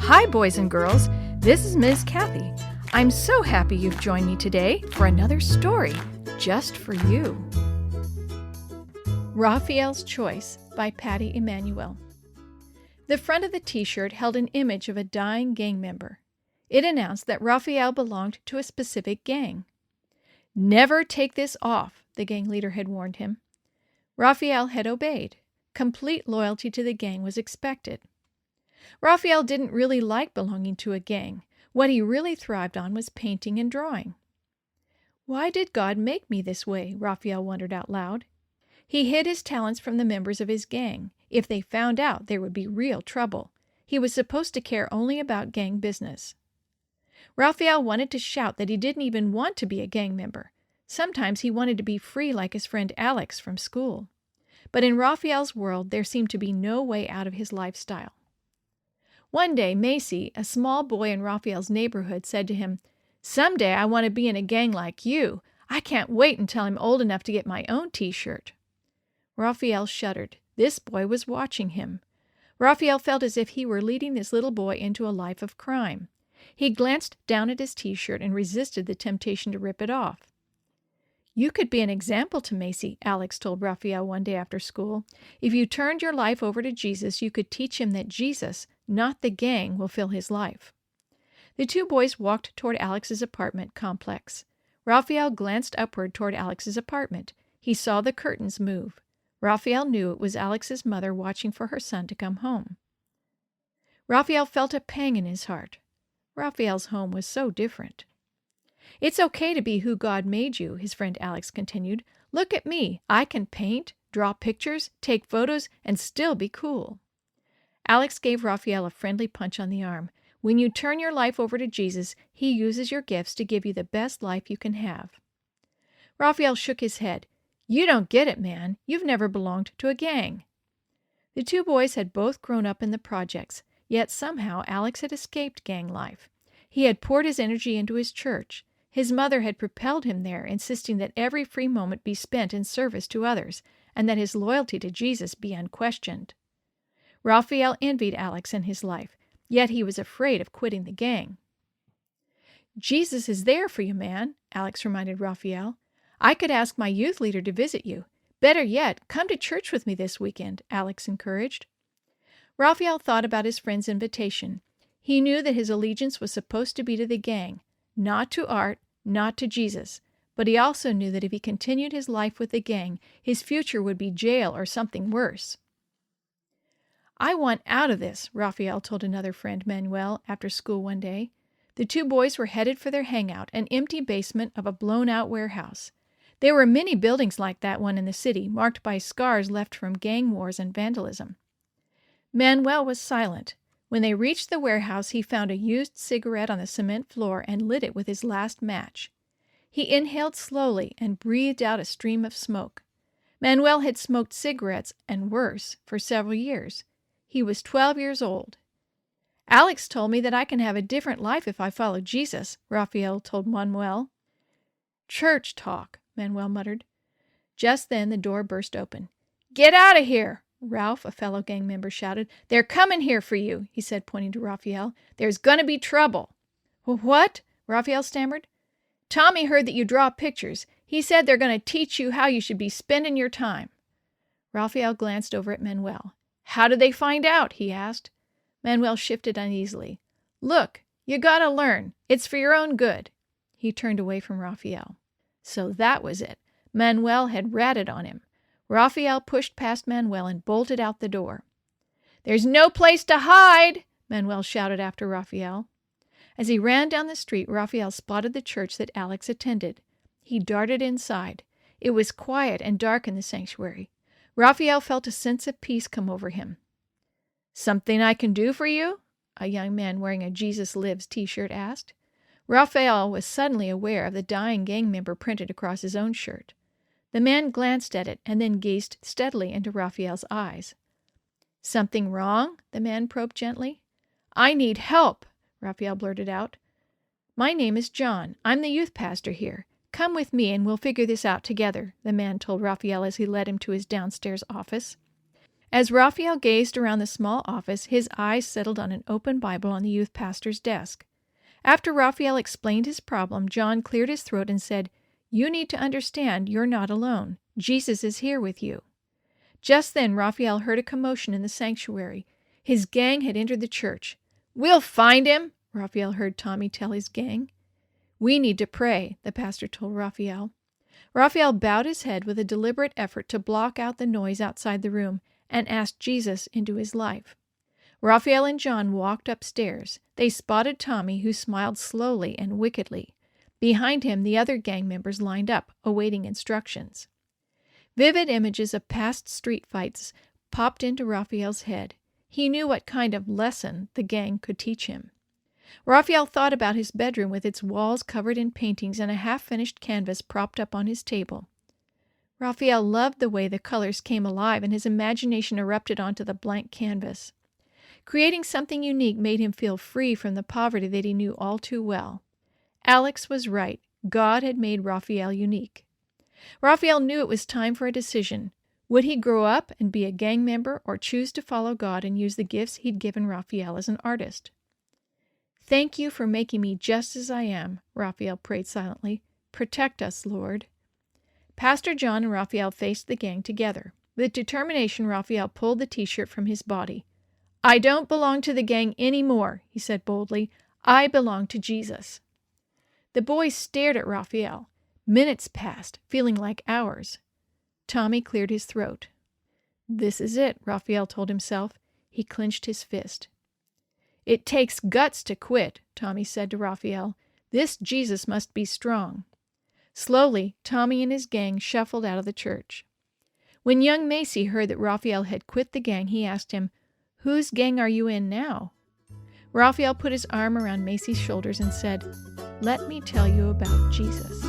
Hi, boys and girls. This is Ms. Kathy. I'm so happy you've joined me today for another story just for you. Rafael's Choice by Patti, Emanuele. The front of the t-shirt held an image of a dying gang member. It announced that Rafael belonged to a specific gang. Never take this off, the gang leader had warned him. Rafael had obeyed. Complete loyalty to the gang was expected. Rafael didn't really like belonging to a gang. What he really thrived on was painting and drawing. Why did God make me this way? Rafael wondered out loud. He hid his talents from the members of his gang. If they found out, there would be real trouble. He was supposed to care only about gang business. Rafael wanted to shout that he didn't even want to be a gang member. Sometimes he wanted to be free like his friend Alex from school. But in Rafael's world, there seemed to be no way out of his lifestyle. One day, Macy, a small boy in Rafael's neighborhood, said to him, "Someday I want to be in a gang like you. I can't wait until I'm old enough to get my own t-shirt." Rafael shuddered. This boy was watching him. Rafael felt as if he were leading this little boy into a life of crime. He glanced down at his t-shirt and resisted the temptation to rip it off. "You could be an example to Macy," Alex told Rafael one day after school. "If you turned your life over to Jesus, you could teach him that Jesus, not the gang, will fill his life." The two boys walked toward Alex's apartment complex. Rafael glanced upward toward Alex's apartment. He saw the curtains move. Rafael knew it was Alex's mother watching for her son to come home. Rafael felt a pang in his heart. Rafael's home was so different. "It's okay to be who God made you," his friend Alex continued. "Look at me. I can paint, draw pictures, take photos, and still be cool." Alex gave Rafael a friendly punch on the arm. When you turn your life over to Jesus, he uses your gifts to give you the best life you can have. Rafael shook his head. "You don't get it, man. You've never belonged to a gang." The two boys had both grown up in the projects, yet somehow Alex had escaped gang life. He had poured his energy into his church. His mother had propelled him there, insisting that every free moment be spent in service to others, and that his loyalty to Jesus be unquestioned. Rafael envied Alex and his life, yet he was afraid of quitting the gang. "Jesus is there for you, man," Alex reminded Rafael. "I could ask my youth leader to visit you. Better yet, come to church with me this weekend," Alex encouraged. Rafael thought about his friend's invitation. He knew that his allegiance was supposed to be to the gang, not to art, not to Jesus. But he also knew that if he continued his life with the gang, his future would be jail or something worse. "I want out of this," Rafael told another friend, Emanuele, after school one day. The two boys were headed for their hangout, an empty basement of a blown-out warehouse. There were many buildings like that one in the city, marked by scars left from gang wars and vandalism. Emanuele was silent. When they reached the warehouse, he found a used cigarette on the cement floor and lit it with his last match. He inhaled slowly and breathed out a stream of smoke. Emanuele had smoked cigarettes, and worse, for several years. He was 12 years old. "Alex told me that I can have a different life if I follow Jesus," Rafael told Emanuele. "Church talk," Emanuele muttered. Just then the door burst open. "Get out of here!" Ralph, a fellow gang member, shouted. "They're coming here for you," he said, pointing to Rafael. "There's going to be trouble." "What?" Rafael stammered. "Tommy heard that you draw pictures. He said they're going to teach you how you should be spending your time." Rafael glanced over at Emanuele. "How did they find out?" he asked. Emanuele shifted uneasily. "Look, you gotta learn. It's for your own good." He turned away from Rafael. So that was it. Emanuele had ratted on him. Rafael pushed past Emanuele and bolted out the door. "There's no place to hide!" Emanuele shouted after Rafael. As he ran down the street, Rafael spotted the church that Alex attended. He darted inside. It was quiet and dark in the sanctuary. Rafael felt a sense of peace come over him. "Something I can do for you?" a young man wearing a Jesus Lives t-shirt asked. Rafael was suddenly aware of the dying gang member printed across his own shirt. The man glanced at it and then gazed steadily into Rafael's eyes. "Something wrong?" the man probed gently. "I need help," Rafael blurted out. "My name is John. I'm the youth pastor here. Come with me and we'll figure this out together," the man told Rafael as he led him to his downstairs office. As Rafael gazed around the small office, his eyes settled on an open Bible on the youth pastor's desk. After Rafael explained his problem, John cleared his throat and said, "You need to understand you're not alone. Jesus is here with you." Just then, Rafael heard a commotion in the sanctuary. His gang had entered the church. "We'll find him," Rafael heard Tommy tell his gang. "We need to pray," the pastor told Rafael. Rafael bowed his head with a deliberate effort to block out the noise outside the room and asked Jesus into his life. Rafael and John walked upstairs. They spotted Tommy, who smiled slowly and wickedly. Behind him, the other gang members lined up, awaiting instructions. Vivid images of past street fights popped into Rafael's head. He knew what kind of lesson the gang could teach him. Rafael thought about his bedroom with its walls covered in paintings and a half-finished canvas propped up on his table. Rafael loved the way the colors came alive and his imagination erupted onto the blank canvas. Creating something unique made him feel free from the poverty that he knew all too well. Alex was right. God had made Rafael unique. Rafael knew it was time for a decision. Would he grow up and be a gang member or choose to follow God and use the gifts he'd given Rafael as an artist? "Thank you for making me just as I am," Rafael prayed silently. "Protect us, Lord." Pastor John and Rafael faced the gang together. With determination, Rafael pulled the T-shirt from his body. "I don't belong to the gang anymore," he said boldly. "I belong to Jesus." The boys stared at Rafael. Minutes passed, feeling like hours. Tommy cleared his throat. "This is it," Rafael told himself. He clenched his fist. "It takes guts to quit," Tommy said to Rafael. "This Jesus must be strong." Slowly, Tommy and his gang shuffled out of the church. When young Macy heard that Rafael had quit the gang, he asked him, "Whose gang are you in now?" Rafael put his arm around Macy's shoulders and said, "Let me tell you about Jesus."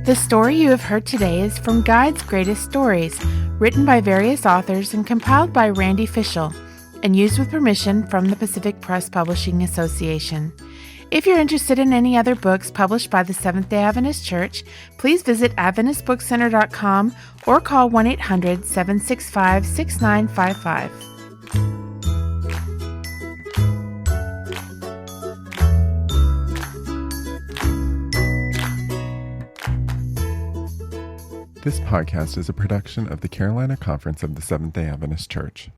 The story you have heard today is from Guide's Greatest Stories, written by various authors and compiled by Randy Fischel, and used with permission from the Pacific Press Publishing Association. If you're interested in any other books published by the Seventh-day Adventist Church, please visit AdventistBookCenter.com or call 1-800-765-6955. This podcast is a production of the Carolina Conference of the Seventh-day Adventist Church.